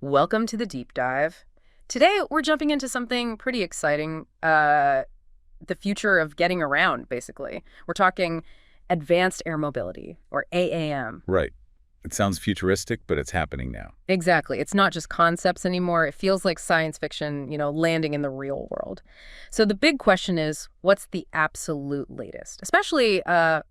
Welcome to the deep dive. Today, we're jumping into something pretty exciting, the future of getting around, basically. We're talking advanced air mobility, or AAM. Right. It sounds futuristic, but it's happening now. Exactly. It's not just concepts anymore. It feels like science fiction, landing in the real world. So the big question is, what's the absolute latest? Especially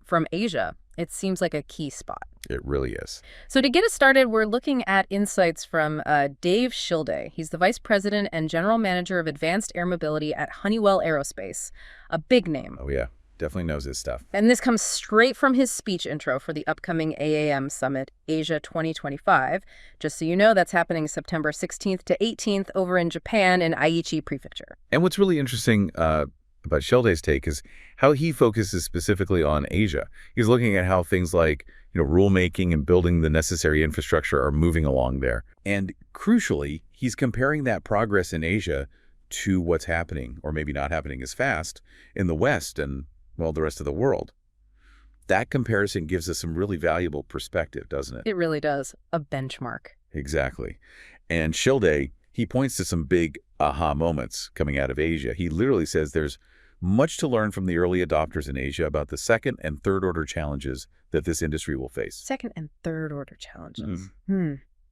from Asia. It seems like a key spot. It really is. So to get us started, we're looking at insights from Dave Schilde. He's the Vice President and General Manager of Advanced Air Mobility at Honeywell Aerospace, a big name. Oh, yeah. Definitely knows his stuff. And this comes straight from his speech intro for the upcoming AAM Summit, Asia 2025. Just so you know, that's happening September 16th to 18th over in Japan in Aichi Prefecture. And what's really interesting about Schilde's take is how he focuses specifically on Asia. He's looking at how things like rulemaking and building the necessary infrastructure are moving along there. And crucially, he's comparing that progress in Asia to what's happening, or maybe not happening as fast, in the West and, well, the rest of the world. That comparison gives us some really valuable perspective, doesn't it? It really does. A benchmark. Exactly. And Schilde, he points to some big aha moments coming out of Asia. He literally says there's much to learn from the early adopters in Asia about the second and third order challenges that this industry will face. Second and third order challenges.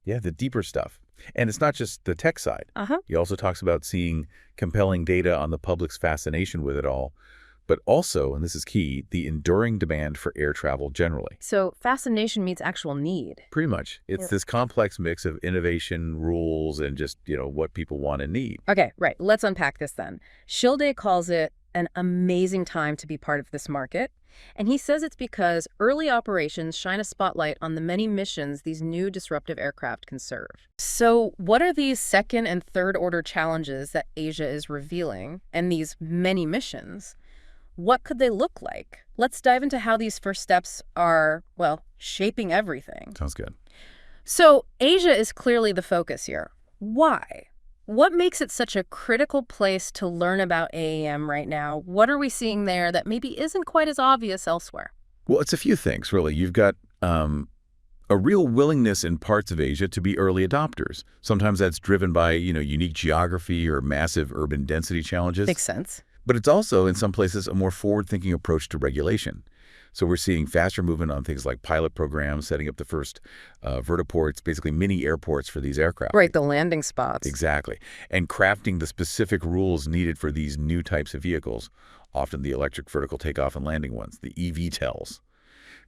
Yeah, the deeper stuff. And it's not just the tech side. He also talks about seeing compelling data on the public's fascination with it all, but also, and this is key, the enduring demand for air travel generally. So fascination meets actual need. Pretty much. It's this complex mix of innovation, rules, and just, what people want and need. Okay, right. Let's unpack this then. Schilde calls it an amazing time to be part of this market. And he says it's because early operations shine a spotlight on the many missions these new disruptive aircraft can serve. So what are these second and third order challenges that Asia is revealing, and these many missions? What could they look like? Let's dive into how these first steps are, well, shaping everything. Sounds good. So Asia is clearly the focus here. Why? What makes it such a critical place to learn about AAM right now? What are we seeing there that maybe isn't quite as obvious elsewhere? Well, it's a few things, really. You've got a real willingness in parts of Asia to be early adopters. Sometimes that's driven by, unique geography or massive urban density challenges. Makes sense. But it's also, in some places, a more forward-thinking approach to regulation. So we're seeing faster movement on things like pilot programs, setting up the first vertiports, basically mini airports for these aircraft. Right, the landing spots. Exactly. And crafting the specific rules needed for these new types of vehicles, often the electric vertical takeoff and landing ones, the eVTOLs.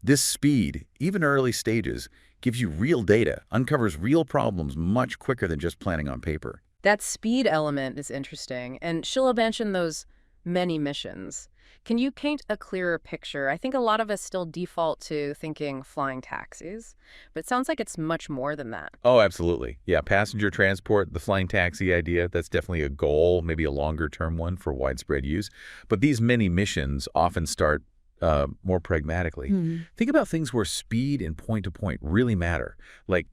This speed, even early stages, gives you real data, uncovers real problems much quicker than just planning on paper. That speed element is interesting. And Sheila mentioned those many missions. Can you paint a clearer picture? I think a lot of us still default to thinking flying taxis, but it sounds like it's much more than that. Oh, absolutely. Yeah, passenger transport, the flying taxi idea, that's definitely a goal, maybe a longer-term one for widespread use. But these many missions often start more pragmatically. Think about things where speed and point-to-point really matter, like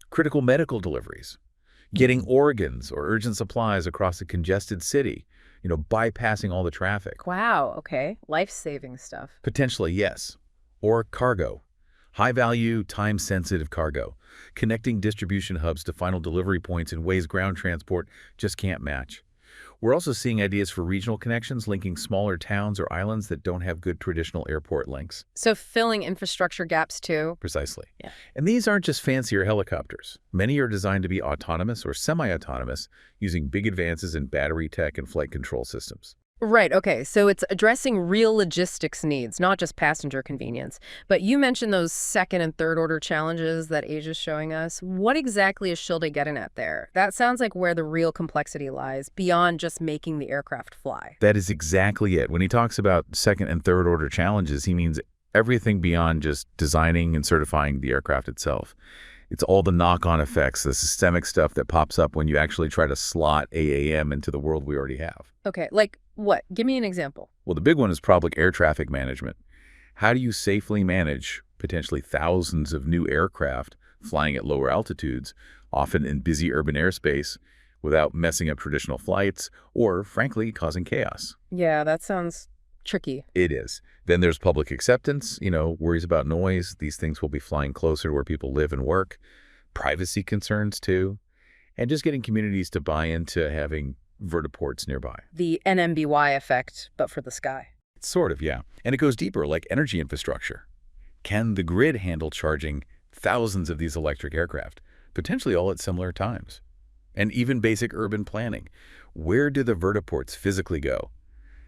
critical medical deliveries, getting organs or urgent supplies across a congested city, bypassing all the traffic. Wow, okay. Life-saving stuff. Potentially, yes. Or cargo. High-value, time-sensitive cargo. Connecting distribution hubs to final delivery points in ways ground transport just can't match. We're also seeing ideas for regional connections linking smaller towns or islands that don't have good traditional airport links. So filling infrastructure gaps too? Precisely. Yeah. And these aren't just fancier helicopters. Many are designed to be autonomous or semi-autonomous, using big advances in battery tech and flight control systems. Right, okay, so it's addressing real logistics needs, not just passenger convenience. But you mentioned those second and third order challenges that Asia's showing us. What exactly is Schilde getting at there? That sounds like where the real complexity lies, beyond just making the aircraft fly. That is exactly it. When he talks about second and third order challenges, he means everything beyond just designing and certifying the aircraft itself. It's all the knock-on effects, the systemic stuff that pops up when you actually try to slot AAM into the world we already have. Okay, like what? Give me an example. Well, the big one is public air traffic management. How do you safely manage potentially thousands of new aircraft flying at lower altitudes, often in busy urban airspace, without messing up traditional flights or, frankly, causing chaos? Yeah, that sounds tricky. It is. Then there's public acceptance, worries about noise. These things will be flying closer to where people live and work. privacy concerns too, and just getting communities to buy into having vertiports nearby. The NMBY effect, but for the sky. Sort of, yeah. And it goes deeper, like energy infrastructure. Can the grid handle charging thousands of these electric aircraft, potentially all at similar times? And even basic urban planning. Where do the vertiports physically go?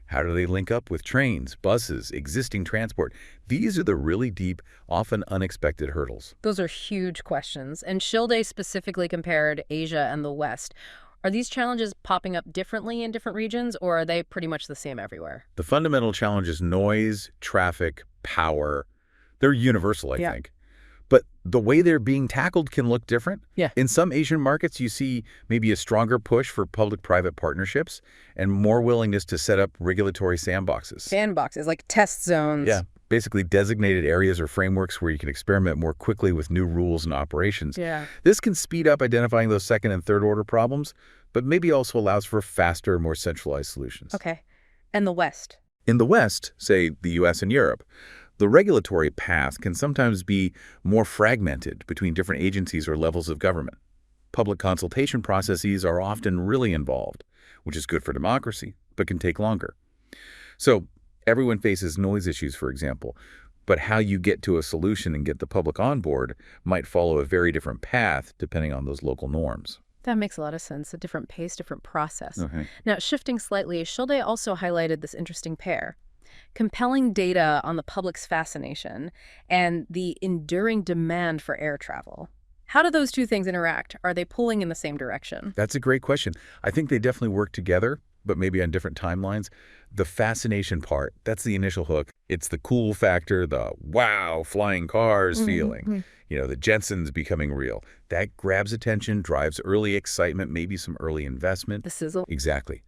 How do they link up with trains, buses, existing transport? These are the really deep, often unexpected hurdles. Those are huge questions, and Shilde specifically compared Asia and the West. Are these challenges popping up differently in different regions, or are they pretty much the same everywhere? The fundamental challenge is noise, traffic, power. They're universal, I Yeah. think. But the way they're being tackled can look different. Yeah. In some Asian markets, you see maybe a stronger push for public-private partnerships and more willingness to set up regulatory sandboxes. Sandboxes, like test zones. Yeah, basically designated areas or frameworks where you can experiment more quickly with new rules and operations. Yeah. This can speed up identifying those second and third order problems, but maybe also allows for faster, more centralized solutions. Okay. And the West? In the West, say the US and Europe, the regulatory path can sometimes be more fragmented between different agencies or levels of government. Public consultation processes are often really involved, which is good for democracy, but can take longer. So everyone faces noise issues, for example, but how you get to a solution and get the public on board might follow a very different path depending on those local norms. That makes a lot of sense. A different pace, different process. Okay. Now, shifting slightly, Shilde also highlighted this interesting pair. Compelling data on the public's fascination and the enduring demand for air travel. How do those two things interact? Are they pulling in the same direction? That's a great question. I think they definitely work together, but maybe on different timelines. The fascination part, that's the initial hook. It's the cool factor, the wow, flying cars feeling. You know, the Jetsons becoming real. That grabs attention, drives early excitement, maybe some early investment. The sizzle. Exactly.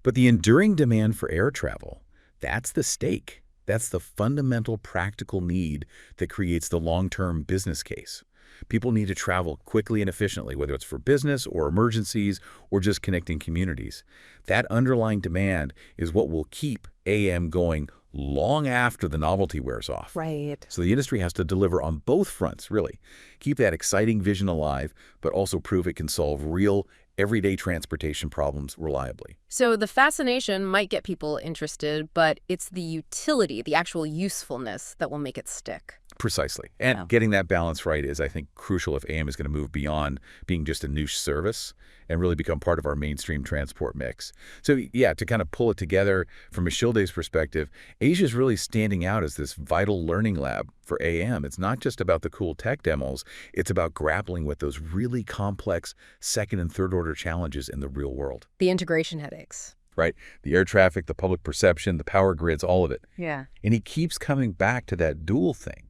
But the enduring demand for air travel, that's the stake. That's the fundamental practical need that creates the long-term business case. People need to travel quickly and efficiently, whether it's for business or emergencies or just connecting communities. That underlying demand is what will keep AAM going long after the novelty wears off. Right. So the industry has to deliver on both fronts, really. Keep that exciting vision alive, but also prove it can solve real, everyday transportation problems reliably. So the fascination might get people interested, but it's the utility, the actual usefulness that will make it stick. Precisely. And Wow. getting that balance right is, I think, crucial if AAM is going to move beyond being just a niche service and really become part of our mainstream transport mix. So yeah, to kind of pull it together from a Shilde's perspective, Asia is really standing out as this vital learning lab for AAM. It's not just about the cool tech demos, it's about grappling with those really complex second and third order challenges in the real world. The integration headaches. Right? The air traffic, the public perception, the power grids, all of it. Yeah. And he keeps coming back to that dual thing.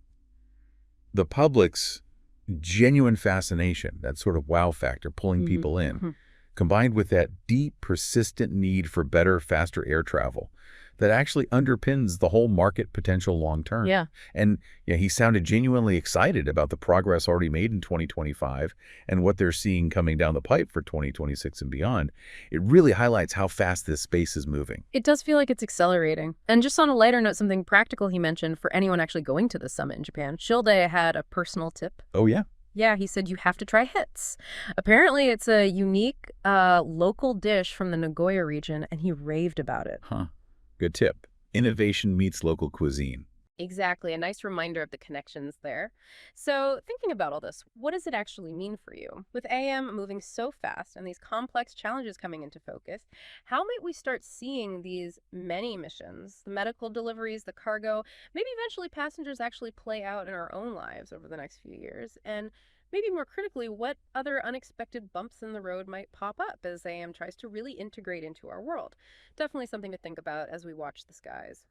The public's genuine fascination, that sort of wow factor pulling people in, combined with that deep, persistent need for better, faster air travel that actually underpins the whole market potential long term. Yeah. And yeah, he sounded genuinely excited about the progress already made in 2025 and what they're seeing coming down the pipe for 2026 and beyond. It really highlights how fast this space is moving. It does feel like it's accelerating. And just on a lighter note, something practical he mentioned for anyone actually going to the summit in Japan, Shilde had a personal tip. Oh, yeah? Yeah, he said you have to try hits. Apparently, it's a unique local dish from the Nagoya region, and he raved about it. Huh. Good tip. Innovation meets local cuisine. Exactly. A nice reminder of the connections there. So thinking about all this, what does it actually mean for you? With AM moving so fast and these complex challenges coming into focus, how might we start seeing these many missions, the medical deliveries, the cargo, maybe eventually passengers actually play out in our own lives over the next few years? And maybe more critically, what other unexpected bumps in the road might pop up as AM tries to really integrate into our world? Definitely something to think about as we watch the skies.